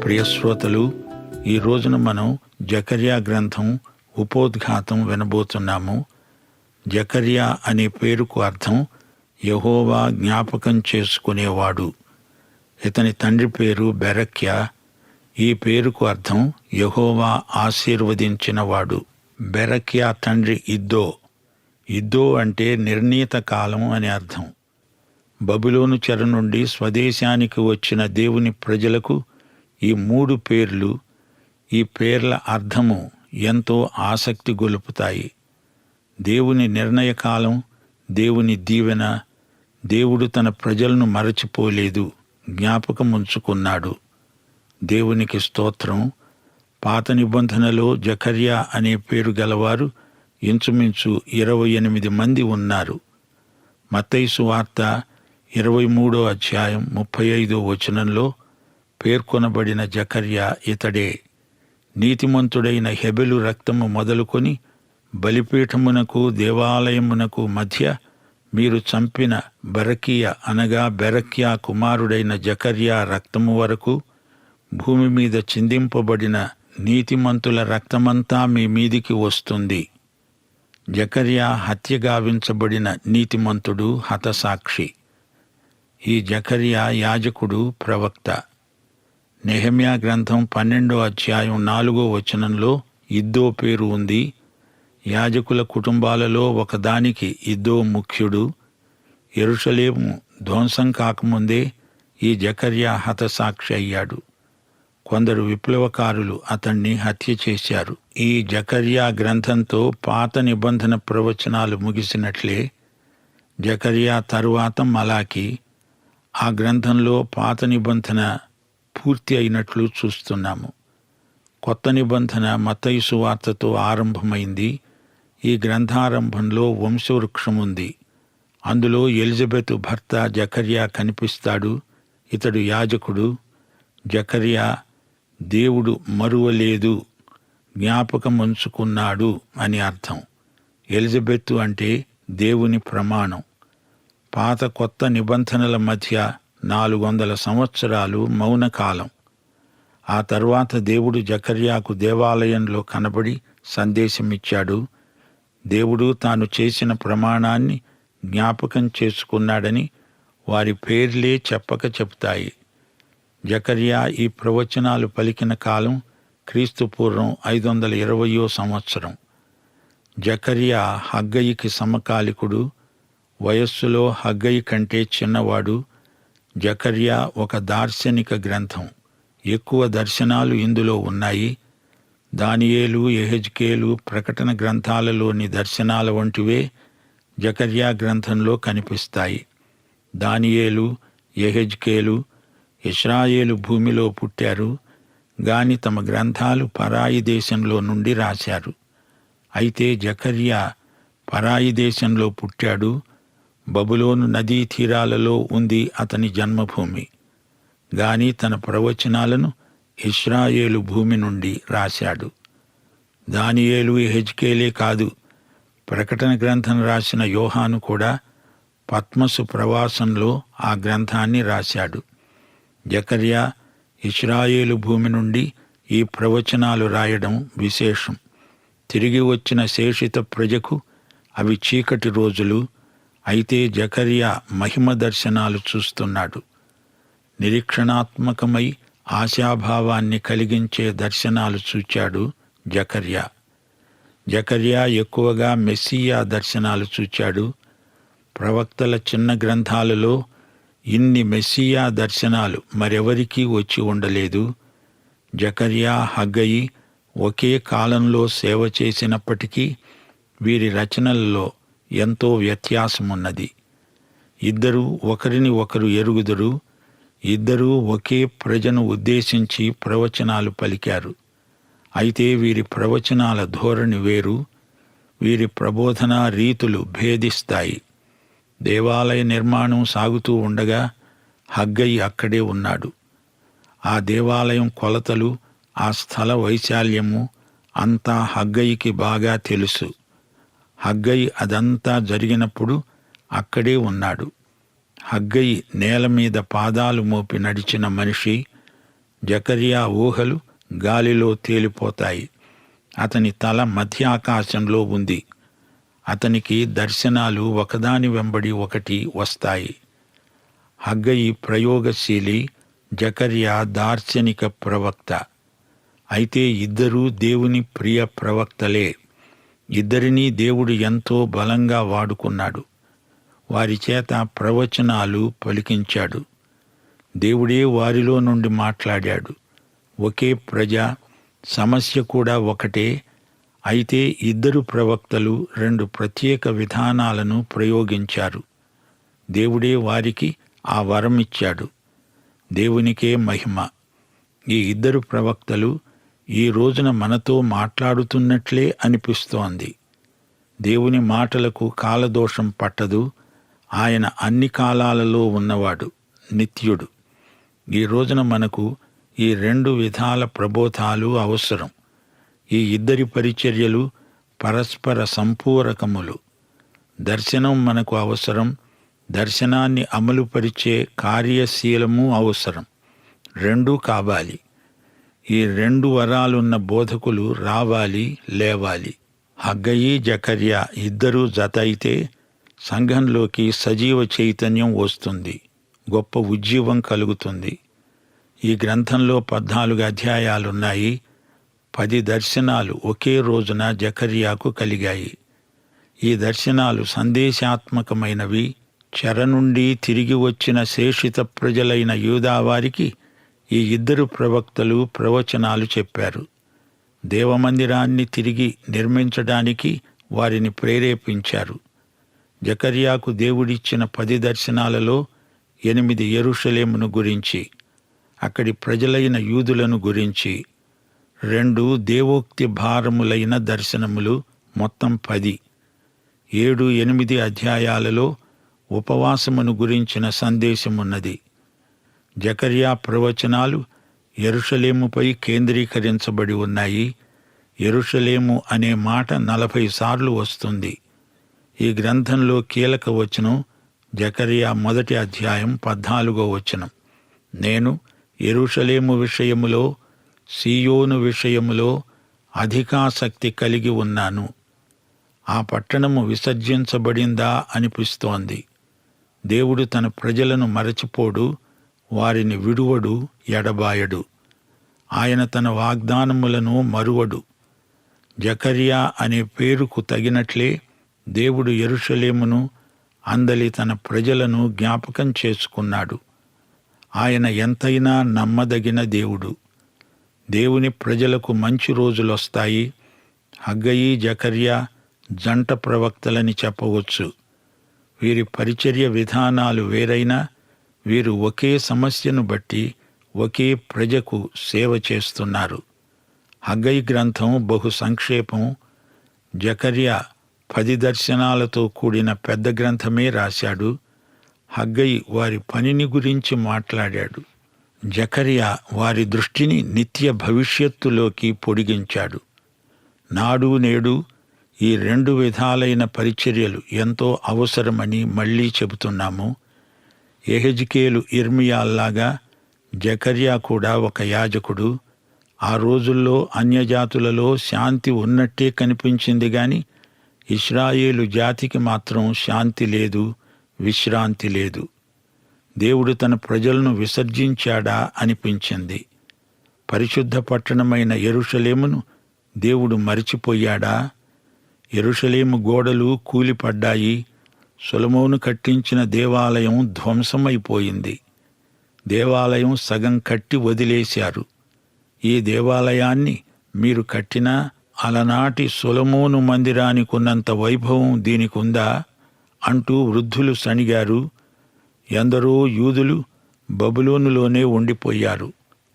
ప్రియ శ్రోతలు, ఈ రోజున మనం జకర్యా గ్రంథం ఉపోద్ఘాతం వినబోతున్నాము. జకర్యా అనే పేరుకు అర్థం యెహోవా జ్ఞాపకం చేసుకునేవాడు. ఇతని తండ్రి పేరు బెరక్యా. ఈ పేరుకు అర్థం యెహోవా ఆశీర్వదించినవాడు. బెరక్యా తండ్రి ఇద్దో. ఇద్దో అంటే నిర్ణీత కాలం అని అర్థం. బబులోను చెర నుండి స్వదేశానికి వచ్చిన దేవుని ప్రజలకు ఈ 3 పేర్లు, ఈ పేర్ల అర్థము ఎంతో ఆసక్తి గొలుపుతాయి. దేవుని నిర్ణయకాలం, దేవుని దీవెన. దేవుడు తన ప్రజలను మరచిపోలేదు, జ్ఞాపకం ఉంచుకున్నాడు. దేవునికి స్తోత్రం. పాత నిబంధనలో జకర్యా అనే పేరు గలవారు ఇంచుమించు 28 మంది ఉన్నారు. మత్తయి సువార్త 23వ అధ్యాయం 35వ వచనంలో పేర్కొనబడిన జకర్యా ఇతడే. నీతిమంతుడైన హెబెలు రక్తము మొదలుకొని బలిపీఠమునకు దేవాలయమునకు మధ్య మీరు చంపిన బెరక్యా కుమారుడైన జకర్యా రక్తము వరకు భూమి మీద చిందింపబడిన నీతిమంతుల రక్తమంతా మీ మీదికి వస్తుంది. జకర్యా హత్యగావించబడిన నీతిమంతుడు, హతసాక్షి. ఈ జకర్యా యాజకుడు, ప్రవక్త. నెహెమ్యా గ్రంథం 12వ అధ్యాయం 4వ వచనంలో ఇద్దో పేరు ఉంది. యాజకుల కుటుంబాలలో ఒకదానికి ఇద్దో ముఖ్యుడు. యెరూషలేము ధ్వంసం కాకముందే ఈ జకర్యా హతసాక్షి అయ్యాడు. కొందరు విప్లవకారులు అతన్ని హత్య చేశారు. ఈ జకర్యా గ్రంథంతో పాత నిబంధన ప్రవచనాలు ముగిసినట్లే జకర్యా తరువాత మలాకి. ఆ గ్రంథంలో పాత నిబంధన పూర్తి అయినట్లు చూస్తున్నాము. కొత్త నిబంధన మత్తయి సువార్తతో ఆరంభమైంది. ఈ గ్రంథారంభంలో వంశవృక్షం ఉంది. అందులో ఎలిజబెతు భర్త జకర్యా కనిపిస్తాడు. ఇతడు యాజకుడు. జకర్యా దేవుడు మరువలేదు, జ్ఞాపకం ఉంచుకున్నాడు అని అర్థం. ఎలిజబెతు అంటే దేవుని ప్రమాణం. పాత కొత్త నిబంధనల మధ్య 400 సంవత్సరాలు మౌనకాలం. ఆ తర్వాత దేవుడు జకర్యాకు దేవాలయంలో కనబడి సందేశమిచ్చాడు. దేవుడు తాను చేసిన ప్రమాణాన్ని జ్ఞాపకం చేసుకున్నాడని వారి పేర్లే చెప్పక చెప్తాయి. జకర్యా ఈ ప్రవచనాలు పలికిన కాలం క్రీస్తుపూర్వం 520వ సంవత్సరం. జకర్యా హగ్గయికి సమకాలికుడు. వయస్సులో హగ్గయి కంటే చిన్నవాడు. జకర్యా ఒక దార్శనిక గ్రంథం. ఎక్కువ దర్శనాలు ఇందులో ఉన్నాయి. దానియేలు, యెహెజ్కేలు, ప్రకటన గ్రంథాలలోని దర్శనాల వంటివే జకర్యా గ్రంథంలో కనిపిస్తాయి. దానియేలు, యెహెజ్కేలు ఇశ్రాయేలు భూమిలో పుట్టారు గాని తమ గ్రంథాలు పరాయి దేశంలో నుండి రాశారు. అయితే జకర్యా పరాయి దేశంలో పుట్టాడు. బబులోను నదీ తీరాలలో ఉంది అతని జన్మభూమి. గాని తన ప్రవచనాలను ఇశ్రాయేలు భూమి నుండి రాశాడు. దానియేలు, యెహెజ్కేలే కాదు, ప్రకటన గ్రంథం రాసిన యోహాను కూడా పత్మసు ప్రవాసంలో ఆ గ్రంథాన్ని రాశాడు. జకర్యా ఇశ్రాయేలు భూమి నుండి ఈ ప్రవచనాలు రాయడం విశేషం. తిరిగి వచ్చిన శేషిత ప్రజకు అవి చీకటి రోజులు. అయితే జకర్యా మహిమ దర్శనాలు చూస్తున్నాడు. నిరీక్షణాత్మకమై ఆశాభావాన్ని కలిగించే దర్శనాలు చూచాడు జకర్యా. జకర్యా ఎక్కువగా మెస్సియా దర్శనాలు చూచాడు. ప్రవక్తల చిన్న గ్రంథాలలో ఇన్ని మెస్సియా దర్శనాలు మరెవరికీ వచ్చి ఉండలేదు. జకర్యా, హగ్గయి ఒకే కాలంలో సేవ చేసినప్పటికీ వీరి రచనలలో ఎంతో వ్యత్యాసమున్నది. ఇద్దరూ ఒకరిని ఒకరు ఎరుగుదురు. ఇద్దరూ ఒకే ప్రజను ఉద్దేశించి ప్రవచనాలు పలికారు. అయితే వీరి ప్రవచనాల ధోరణి వేరు. వీరి ప్రబోధనా రీతులు భేదిస్తాయి. దేవాలయ నిర్మాణం సాగుతూ ఉండగా హగ్గయి అక్కడే ఉన్నాడు. ఆ దేవాలయం కొలతలు, ఆ స్థల వైశాల్యము అంతా హగ్గయికి బాగా తెలుసు. హగ్గయి అదంతా జరిగినప్పుడు అక్కడే ఉన్నాడు. హగ్గయి నేల మీద పాదాలు మోపి నడిచిన మనిషి. జకర్యా ఊహలు గాలిలో తేలిపోతాయి. అతని తల మధ్య ఆకాశంలో ఉంది. అతనికి దర్శనాలు ఒకదాని వెంబడి ఒకటి వస్తాయి. హగ్గయి ప్రయోగశీలి, జకర్యా దార్శనిక ప్రవక్త. అయితే ఇద్దరూ దేవుని ప్రియ ప్రవక్తలే. ఇద్దరినీ దేవుడు ఎంతో బలంగా వాడుకున్నాడు. వారి చేత ప్రవచనాలు పలికించాడు. దేవుడే వారిలో నుండి మాట్లాడాడు. ఒకే ప్రజ, సమస్య కూడా ఒకటే. అయితే ఇద్దరు ప్రవక్తలు రెండు ప్రత్యేక విధానాలను ప్రయోగించారు. దేవుడే వారికి ఆ వరమిచ్చాడు. దేవునికే మహిమ. ఈ ఇద్దరు ప్రవక్తలు ఈ రోజున మనతో మాట్లాడుతున్నట్లే అనిపిస్తోంది. దేవుని మాటలకు కాలదోషం పట్టదు. ఆయన అన్ని కాలాలలో ఉన్నవాడు, నిత్యుడు. ఈ రోజున మనకు ఈ రెండు విధాల ప్రబోధాలు అవసరం. ఈ ఇద్దరి పరిచర్యలు పరస్పర సంపూరకములు. దర్శనం మనకు అవసరం. దర్శనాన్ని అమలుపరిచే కార్యశీలము అవసరం. రెండూ కావాలి. ఈ రెండు వరాలున్న బోధకులు రావాలి, లేవాలి. హగ్గయి, జకర్యా ఇద్దరూ జత అయితే సంఘంలోకి సజీవ చైతన్యం వస్తుంది. గొప్ప ఉజ్జీవం కలుగుతుంది. ఈ గ్రంథంలో 14 అధ్యాయాలున్నాయి. 10 దర్శనాలు ఒకే రోజున జకర్యాకు కలిగాయి. ఈ దర్శనాలు సందేశాత్మకమైనవి. చెర నుండి తిరిగి వచ్చిన శేషిత ప్రజలైన యూదావారికి ఈ ఇద్దరు ప్రవక్తలు ప్రవచనాలు చెప్పారు. దేవమందిరాన్ని తిరిగి నిర్మించడానికి వారిని ప్రేరేపించారు. జకర్యాకు దేవుడిచ్చిన 10 దర్శనాలలో 8 యెరూషలేమును గురించి, అక్కడి ప్రజలైన యూదులను గురించి, 2 దేవోక్తి భారములైన దర్శనములు, మొత్తం 10. 7, 8 అధ్యాయాలలో ఉపవాసమును గురించిన సందేశమున్నది. జకర్యా ప్రవచనాలు యెరూషలేముపై కేంద్రీకరించబడి ఉన్నాయి. యెరూషలేము అనే మాట 40 సార్లు వస్తుంది. ఈ గ్రంథంలో కీలక వచనం జకర్యా 1 అధ్యాయం 14వ వచనం. నేను యెరూషలేము విషయములో, సీయోను విషయములో అధికాసక్తి కలిగి ఉన్నాను. ఆ పట్టణము విసర్జించబడిందా అనిపిస్తోంది. దేవుడు తన ప్రజలను మరచిపోడు, వారిని విడువడు, ఎడబాయడు. ఆయన తన వాగ్దానములను మరువడు. జకర్యా అనే పేరుకు తగినట్లే దేవుడు యెరూషలేమును, అందలి తన ప్రజలను జ్ఞాపకం చేసుకున్నాడు. ఆయన ఎంతైనా నమ్మదగిన దేవుడు. దేవుని ప్రజలకు మంచి రోజులొస్తాయి. హగ్గయి, జకర్యా జంట ప్రవక్తలని చెప్పవచ్చు. వీరి పరిచర్య విధానాలు వేరైనా వీరు ఒకే సమస్యను బట్టి ఒకే ప్రజకు సేవ చేస్తున్నారు. హగ్గయి గ్రంథం బహు సంక్షేపం. జకర్యా 10 దర్శనాలతో కూడిన పెద్ద గ్రంథమే రాశాడు. హగ్గయి వారి పనిని గురించి మాట్లాడాడు. జకర్యా వారి దృష్టిని నిత్య భవిష్యత్తులోకి పొడిగించాడు. నాడు నేడు ఈ 2 విధాలైన పరిచర్యలు ఎంతో అవసరమని మళ్లీ చెబుతున్నాము. యెహెజ్కేలు, ఇర్మియాల్లాగా జకర్యా కూడా ఒక యాజకుడు. ఆ రోజుల్లో అన్యజాతులలో శాంతి ఉన్నట్టే కనిపించింది గాని ఇశ్రాయేలు జాతికి మాత్రం శాంతి లేదు, విశ్రాంతి లేదు. దేవుడు తన ప్రజలను విసర్జించాడా అనిపించింది. పరిశుద్ధ పట్టణమైన యెరూషలేమును దేవుడు మరిచిపోయాడా? యెరూషలేము గోడలు కూలిపడ్డాయి. సొలొమోను కట్టించిన దేవాలయం ధ్వంసమైపోయింది. దేవాలయం సగం కట్టి వదిలేశారు. ఈ దేవాలయాన్ని మీరు కట్టినా అలనాటి సొలొమోను మందిరానికున్నంత వైభవం దీనికుందా అంటూ వృద్ధులు సణిగారు. ఎందరో యూదులు బబులోనులోనే ఉండిపోయారు.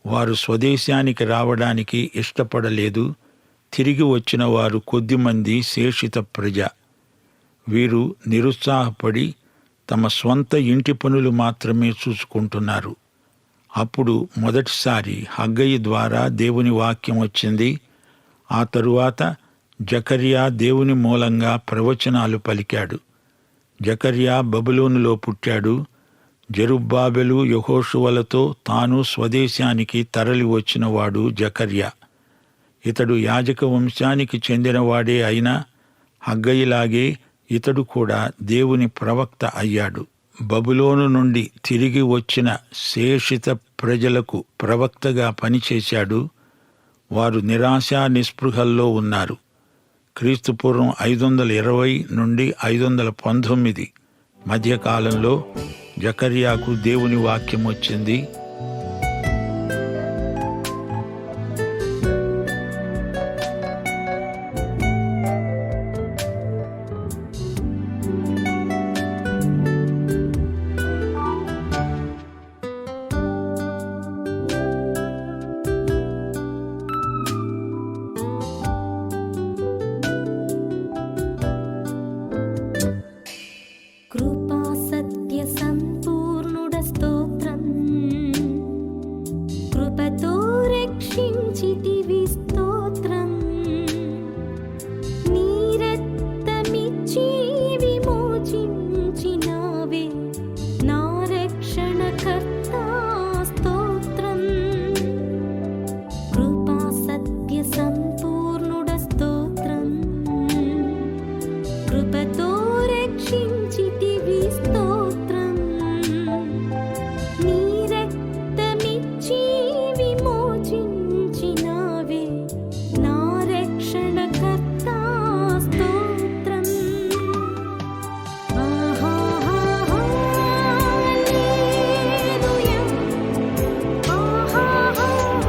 వారు స్వదేశానికి రావడానికి ఇష్టపడలేదు. తిరిగి వచ్చిన వారు కొద్దిమంది శేషిత ప్రజ. వీరు నిరుత్సాహపడి తమ స్వంత ఇంటి పనులు మాత్రమే చూసుకుంటున్నారు. అప్పుడు మొదటిసారి హగ్గయి ద్వారా దేవుని వాక్యం వచ్చింది. ఆ తరువాత జకర్యా దేవుని మూలంగా ప్రవచనాలు పలికాడు. జకర్యా బబులోనులో పుట్టాడు. జెరుబ్బాబెలు యెహోషువలతో తాను స్వదేశానికి తరలి వచ్చినవాడు జకర్యా. ఇతడు యాజక వంశానికి చెందినవాడే అయినా హగ్గయిలాగే ఇతడు కూడా దేవుని ప్రవక్త అయ్యాడు. బబులోను నుండి తిరిగి వచ్చిన శేషిత ప్రజలకు ప్రవక్తగా పనిచేశాడు. వారు నిరాశా నిస్పృహల్లో ఉన్నారు. క్రీస్తుపూర్వం 520 నుండి 519 మధ్యకాలంలో జకర్యాకు దేవుని వాక్యం వచ్చింది. కృపా సత్య సంపూర్ణుడ స్తోత్రం, కృపతో రక్షించితివి స్తోత్రం, నీ రక్తమిచ్చి విమోచించినావే నా రక్షణకర్త స్తోత్రం. కృపా సత్య సంపూర్ణుడ స్తోత్రం, కృపతో రక్షించితివి స్తోత్రం, నీ రక్తమిచ్చి విమోచించినావే నా రక్షణకర్త స్తోత్రం. హల్లెలూయా, హల్లెలూయా,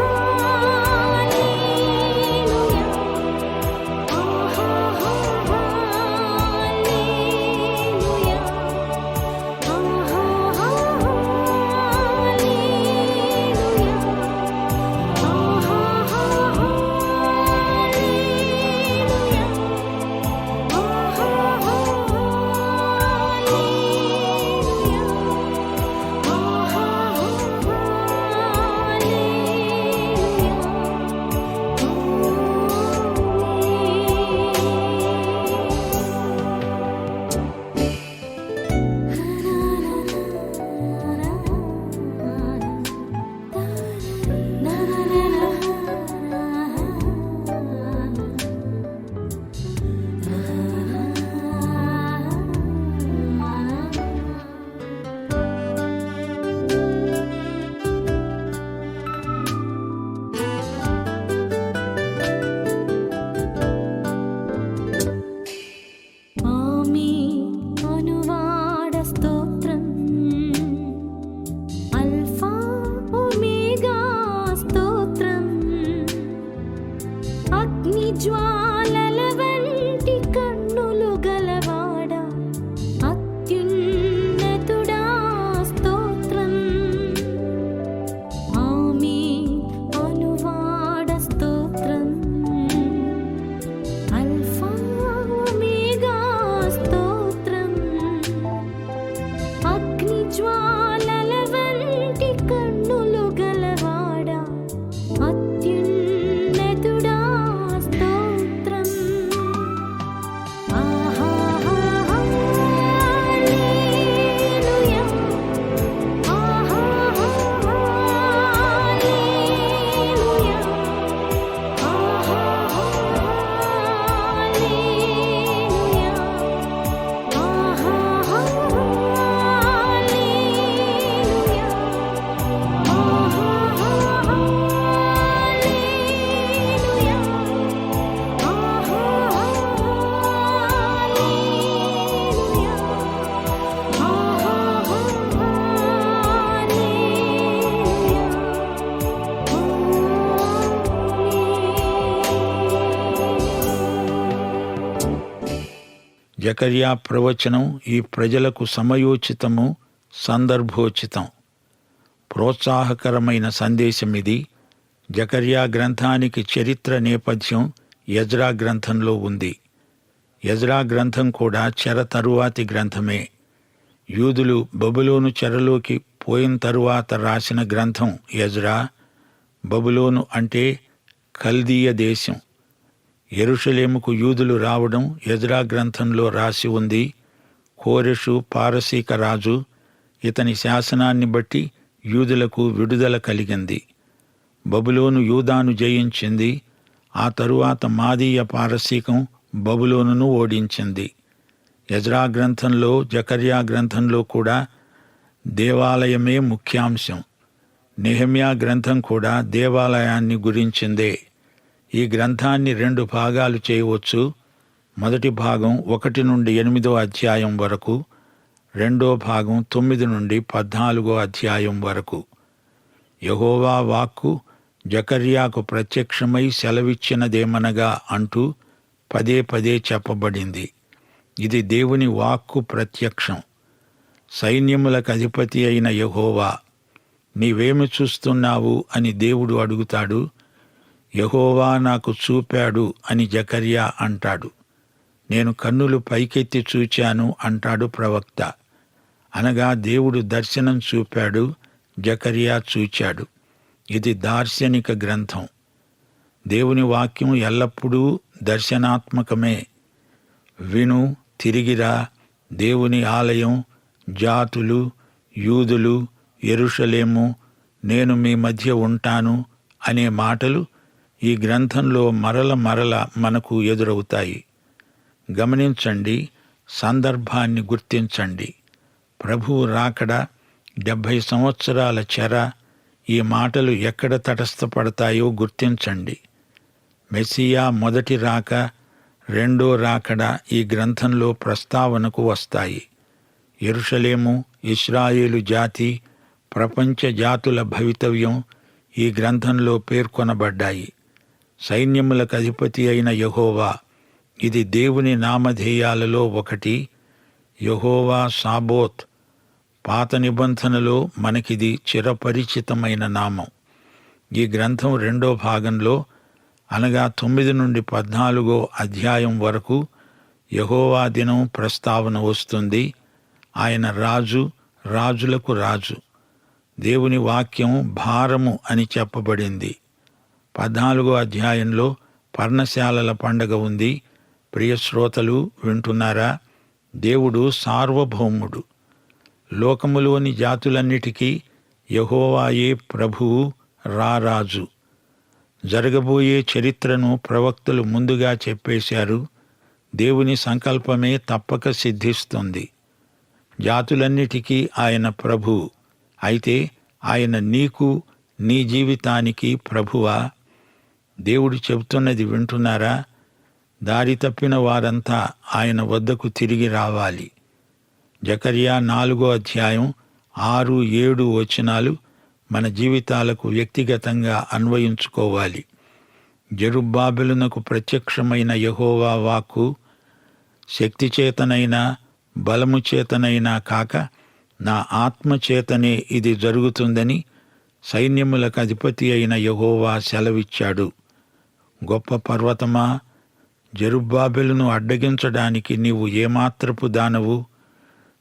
ఆమె అనువాడ స్తోత్రం, అల్ఫా ఒమేగా స్తోత్రం, అగ్ని జ్వాలల వంటి కన్నులు గలవాడ అత్యున్నతుడా స్తోత్రం. ఆమె అనువాడ స్తోత్రం, అల్ఫా ఒమేగా స్తోత్రం, అగ్ని జ్వాలల వంటి కన్నులు గలవాడ అత్యున్నతుడా స్తోత్రం. హల్లెలూయా, హల్లెలూయా, జకర్యా ప్రవచనం ఈ ప్రజలకు సమయోచితము, సందర్భోచితం. ప్రోత్సాహకరమైన సందేశమిది. జకర్యా గ్రంథానికి చరిత్ర నేపథ్యం ఎజ్రా గ్రంథంలో ఉంది. ఎజ్రా గ్రంథం కూడా చెర తరువాతి గ్రంథమే. యూదులు బబులోను చెరలోకి పోయిన తరువాత రాసిన గ్రంథం ఎజ్రా. బబులోను అంటే కల్దీయ దేశం. యెరూషలేముకు యూదులు రావడం ఎజ్రా గ్రంథంలో రాసి ఉంది. కోరెషు పారసీక రాజు ఇతని శాసనాన్ని బట్టి యూదులకు విడుదల కలిగింది. బబులోను యూదాను జయించింది. ఆ తరువాత మాదీయ పారసీకం బబులోనును ఓడించింది. ఎజ్రా గ్రంథంలో, జకర్యా గ్రంథంలో కూడా దేవాలయమే ముఖ్యాంశం. నెహెమ్యా గ్రంథం కూడా దేవాలయాన్ని గురించిందే. ఈ గ్రంథాన్ని 2 భాగాలు చేయవచ్చు. మొదటి భాగం 1 నుండి 8వ అధ్యాయం వరకు, రెండో భాగం 9 నుండి 14వ అధ్యాయం వరకు. యెహోవా వాక్కు జకర్యాకు ప్రత్యక్షమై సెలవిచ్చినదేమనగా అంటూ పదే పదే చెప్పబడింది. ఇది దేవుని వాక్కు ప్రత్యక్షం. సైన్యములకు అధిపతి అయిన యెహోవా, నీవేమి చూస్తున్నావు అని దేవుడు అడుగుతాడు. యెహోవా నాకు చూపాడు అని జకర్యా అంటాడు. నేను కన్నులు పైకెత్తి చూచాను అంటాడు ప్రవక్త. అనగా దేవుడు దర్శనం చూపాడు, జకర్యా చూచాడు. ఇది దార్శనిక గ్రంథం. దేవుని వాక్యం ఎల్లప్పుడూ దర్శనాత్మకమే. విను, తిరిగిరా, దేవుని ఆలయం, జాతులు, యూదులు, యెరూషలేము, నేను మీ మధ్య ఉంటాను అనే మాటలు ఈ గ్రంథంలో మరల మనకు ఎదురవుతాయి. గమనించండి, సందర్భాన్ని గుర్తించండి. ప్రభువు రాకడ, 70 సంవత్సరాల చెర, ఈ మాటలు ఎక్కడ తటస్థపడతాయో గుర్తించండి. మెస్సియా మొదటి రాక, రెండో రాకడ ఈ గ్రంథంలో ప్రస్తావనకు వస్తాయి. యెరూషలేము, ఇశ్రాయేలు జాతి, ప్రపంచ జాతుల భవితవ్యం ఈ గ్రంథంలో పేర్కొనబడ్డాయి. సైన్యములకు అధిపతి అయిన యెహోవా, ఇది దేవుని నామధేయాలలో ఒకటి. యెహోవా సాబోత్, పాత నిబంధనలో మనకిది చిరపరిచితమైన నామం. ఈ గ్రంథం 2వ భాగంలో, అనగా 9 నుండి 14వ అధ్యాయం వరకు యెహోవా దినం ప్రస్తావన వస్తుంది. ఆయన రాజు, రాజులకు రాజు. దేవుని వాక్యం భారము అని చెప్పబడింది. 14వ అధ్యాయంలో పర్ణశాలల పండగ ఉంది. ప్రియ శ్రోతలు, వింటున్నారా? దేవుడు సార్వభౌముడు. లోకములోని జాతులన్నిటికీ యెహోవాయే ప్రభువు, రారాజు. జరగబోయే చరిత్రను ప్రవక్తలు ముందుగా చెప్పేశారు. దేవుని సంకల్పమే తప్పక సిద్ధిస్తుంది. జాతులన్నిటికీ ఆయన ప్రభువు. అయితే ఆయన నీకు, నీ జీవితానికి ప్రభువా? దేవుడు చెబుతున్నది వింటున్నారా? దారి తప్పిన వారంతా ఆయన వద్దకు తిరిగి రావాలి. జకర్యా 4వ అధ్యాయం 6, 7 వచనాలు మన జీవితాలకు వ్యక్తిగతంగా అన్వయించుకోవాలి. జెరుబ్బాబెలునకు ప్రత్యక్షమైన యెహోవా వాక్కు శక్తి చేతనైనా బలము చేతనైనా కాక నా ఆత్మ చేతనే ఇది జరుగుతుందని సైన్యములకు అధిపతి అయిన యెహోవా సెలవిచ్చాడు. గొప్ప పర్వతమా, జెరుబ్బాబెలును అడ్డగించడానికి నీవు ఏమాత్రపు దానవు?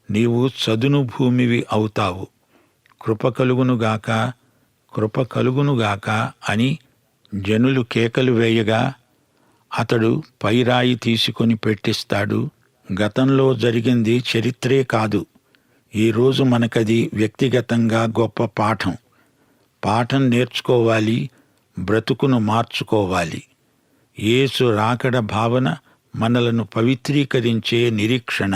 నీవు చదును భూమివి అవుతావు. కృప కలుగునుగాక, కృప కలుగునుగాక అని జనులు కేకలు వేయగా అతడు పైరాయి తీసుకొని పెట్టిస్తాడు. గతంలో జరిగింది చరిత్రే కాదు. ఈరోజు మనకది వ్యక్తిగతంగా గొప్ప పాఠం. పాఠం నేర్చుకోవాలి, బ్రతుకును మార్చుకోవాలి. యేసు రాకడ భావన మనలను పవిత్రీకరించే నిరీక్షణ.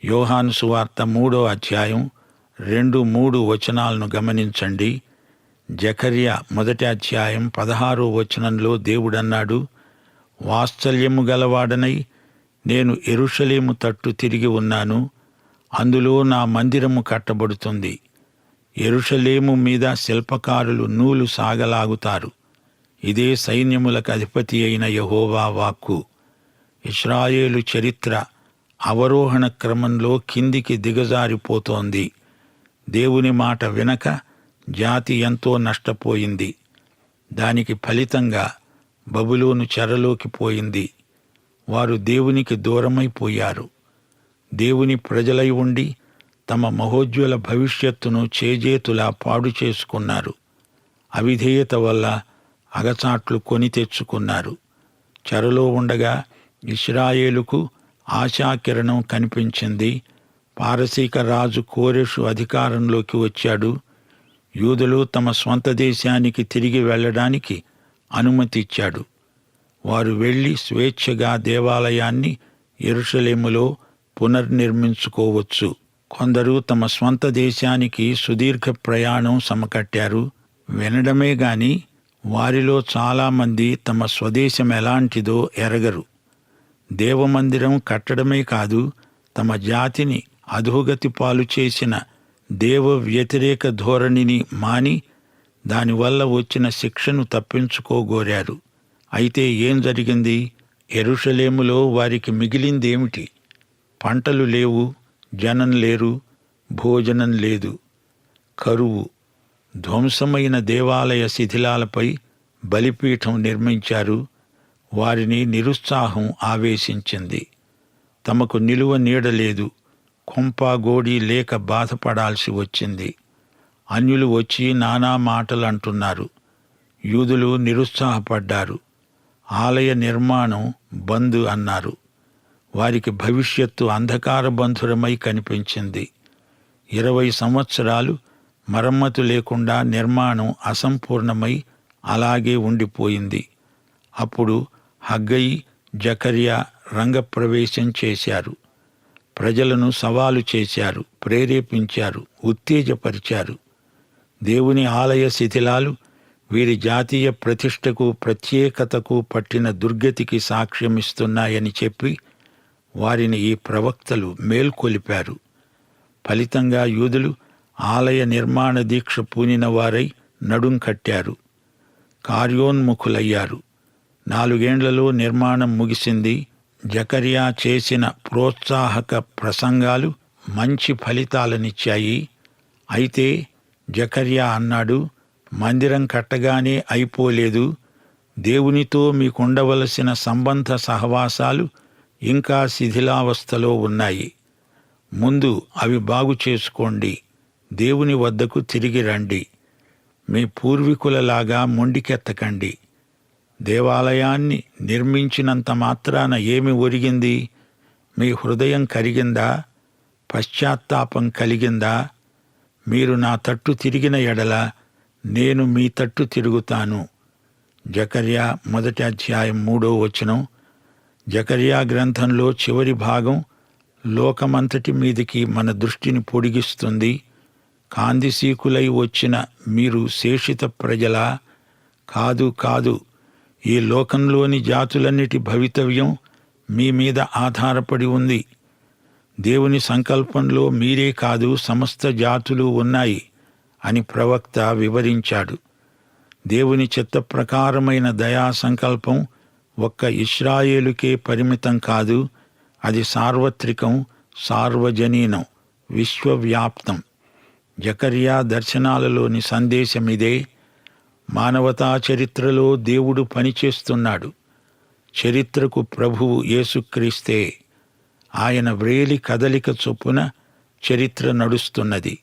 యోహాను సువార్త 3వ అధ్యాయం 2, 3 వచనాలను గమనించండి. జకర్యా 1వ అధ్యాయం 16వ వచనంలో దేవుడన్నాడు, వాత్సల్యము గలవాడనై నేను యెరూషలేము తట్టు తిరిగి ఉన్నాను. అందులో నా మందిరము కట్టబడుతుంది. యెరూషలేము మీద శిల్పకారులు నూలు సాగలాగుతారు. ఇదే సైన్యములకు అధిపతి అయిన యెహోవా వాక్కు. ఇశ్రాయేలు చరిత్ర అవరోహణ క్రమంలో కిందికి దిగజారిపోతోంది. దేవుని మాట వినక జాతి ఎంతో నష్టపోయింది. దానికి ఫలితంగా బబులోను చెరలోకి పోయింది. వారు దేవునికి దూరమైపోయారు. దేవుని ప్రజలై ఉండి తమ మహోజ్వల భవిష్యత్తును చేజేతులా పాడు చేసుకున్నారు. అవిధేయత వల్ల అగచాట్లు కొని తెచ్చుకున్నారు. చెరలో ఉండగా ఇశ్రాయేలుకు ఆశాకిరణం కనిపించింది. పారసీక రాజు కోరెషు అధికారంలోకి వచ్చాడు. యూదులు తమ స్వంత దేశానికి తిరిగి వెళ్ళడానికి అనుమతి ఇచ్చాడు. వారు వెళ్లి స్వేచ్ఛగా దేవాలయాన్ని యెరూషలేములో పునర్నిర్మించుకోవచ్చు. కొందరు తమ స్వంత దేశానికి సుదీర్ఘ ప్రయాణం సమకట్టారు. వినడమే గాని వారిలో చాలామంది తమ స్వదేశం ఎలాంటిదో ఎరగరు. దేవమందిరం కట్టడమే కాదు, తమ జాతిని అధోగతి పాలు చేసిన దేవ వ్యతిరేక ధోరణిని మాని దానివల్ల వచ్చిన శిక్షను తప్పించుకోగోరారు. అయితే ఏం జరిగింది? యెరూషలేములో వారికి మిగిలిందేమిటి? పంటలు లేవు, జనం లేరు, భోజనం లేదు, కరువు. ధ్వంసమైన దేవాలయ శిథిలాలపై బలిపీఠం నిర్మించారు. వారిని నిరుత్సాహం ఆవేశించింది. తమకు నిలువ నీడలేదు, కొంపాగోడి లేక బాధపడాల్సి వచ్చింది. అన్యులు వచ్చి నానా మాటలు అంటున్నారు. యూదులు నిరుత్సాహపడ్డారు. ఆలయ నిర్మాణం బంద్ అన్నారు. వారికి భవిష్యత్తు అంధకారబంధురమై కనిపించింది. 20 సంవత్సరాలు మరమ్మతు లేకుండా నిర్మాణం అసంపూర్ణమై అలాగే ఉండిపోయింది. అప్పుడు హగ్గయి, జకర్యా రంగప్రవేశం చేశారు. ప్రజలను సవాలు చేశారు, ప్రేరేపించారు, ఉత్తేజపరిచారు. దేవుని ఆలయ శిథిలాలు వీరి జాతీయ ప్రతిష్టకు, ప్రత్యేకతకు పట్టిన దుర్గతికి సాక్ష్యమిస్తున్నాయని చెప్పి వారిని ఈ ప్రవక్తలు మేల్కొలిపారు. ఫలితంగా యూదులు ఆలయ నిర్మాణ దీక్ష పూనిన వారై నడుం కట్టారు, కార్యోన్ముఖులయ్యారు. 4 ఏండ్లలో నిర్మాణం ముగిసింది. జకర్యా చేసిన ప్రోత్సాహక ప్రసంగాలు మంచి ఫలితాలనిచ్చాయి. అయితే జకర్యా అన్నాడు, మందిరం కట్టగానే అయిపోలేదు. దేవునితో మీకుండవలసిన సంబంధ సహవాసాలు ఇంకా శిథిలావస్థలో ఉన్నాయి. ముందు అవి బాగు చేసుకోండి. దేవుని వద్దకు తిరిగి రండి. మీ పూర్వీకులలాగా మొండికెత్తకండి. దేవాలయాన్ని నిర్మించినంత మాత్రాన ఏమి ఒరిగింది? మీ హృదయం కరిగిందా? పశ్చాత్తాపం కలిగిందా? మీరు నా తట్టు తిరిగిన ఎడల నేను మీ తట్టు తిరుగుతాను. జకర్యా 1వ అధ్యాయం 3వ వచనం. జకర్యా గ్రంథంలో చివరి భాగం లోకమంతటి మీదికి మన దృష్టిని పొడిగిస్తుంది. కాందిసీకులై వచ్చిన మీరు శేషిత ప్రజలా? కాదు కాదు, ఈ లోకంలోని జాతులన్నిటి భవితవ్యం మీ మీద ఆధారపడి ఉంది. దేవుని సంకల్పంలో మీరే కాదు, సమస్త జాతులు ఉన్నాయి అని ప్రవక్త వివరించాడు. దేవుని చిత్త ప్రకారమైన దయా సంకల్పం ఒక్క ఇశ్రాయేలుకే పరిమితం కాదు, అది సార్వత్రికం, సార్వజనీనం, విశ్వవ్యాప్తం. జకర్యా దర్శనాలలోని సందేశమిదే. మానవతా చరిత్రలో దేవుడు పనిచేస్తున్నాడు. చరిత్రకు ప్రభువు యేసుక్రీస్తే. ఆయన వ్రేలి కదలిక చొప్పున చరిత్ర నడుస్తున్నది.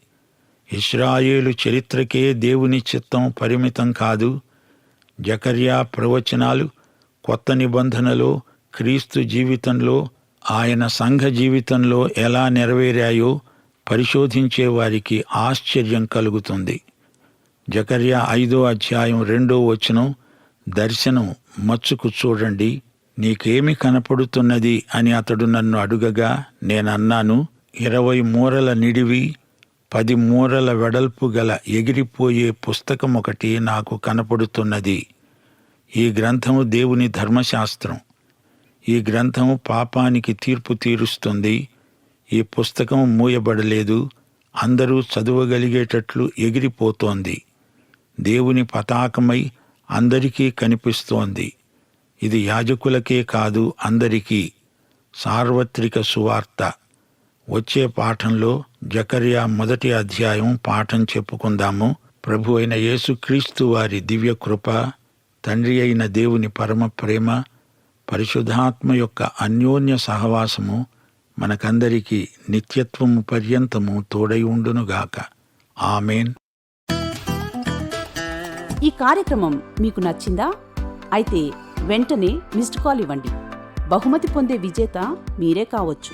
ఇశ్రాయేలు చరిత్రకే దేవుని చిత్తం పరిమితం కాదు. జకర్యా ప్రవచనాలు కొత్త నిబంధనలో, క్రీస్తు జీవితంలో, ఆయన సంఘ జీవితంలో ఎలా నెరవేరాయో పరిశోధించే వారికి ఆశ్చర్యం కలుగుతుంది. జకర్యా 5వ అధ్యాయం 2వ వచనం. దర్శనం మచ్చుకు చూడండి, నీకేమి కనపడుతున్నది అని అతడు నన్ను అడుగగా నేనన్నాను, 20 మూరల నిడివి 10 మూరల వెడల్పు గల ఎగిరిపోయే పుస్తకమొకటి నాకు కనపడుతున్నది. ఈ గ్రంథము దేవుని ధర్మశాస్త్రం. ఈ గ్రంథం పాపానికి తీర్పు తీరుస్తుంది. ఈ పుస్తకం మూయబడలేదు, అందరూ చదవగలిగేటట్లు ఎగిరిపోతోంది. దేవుని పతాకమై అందరికీ కనిపిస్తోంది. ఇది యాజకులకే కాదు, అందరికీ. సార్వత్రిక సువార్త. వచ్చే పాఠంలో జకర్యా 1వ అధ్యాయం పాఠం చెప్పుకుందాము. ప్రభు అయిన యేసుక్రీస్తు వారి దివ్య కృప, తండ్రి అయిన దేవుని పరమ ప్రేమ, పరిశుద్ధాత్మ యొక్క అన్యోన్య సహవాసము మనకందరికీ నిత్యత్వము పర్యంతము తోడై ఉండునుగాక. ఆమేన్. ఈ కార్యక్రమం మీకు నచ్చిందా? అయితే వెంటనే మిస్డ్ కాల్ ఇవ్వండి. బహుమతి పొందే విజేత మీరే కావచ్చు.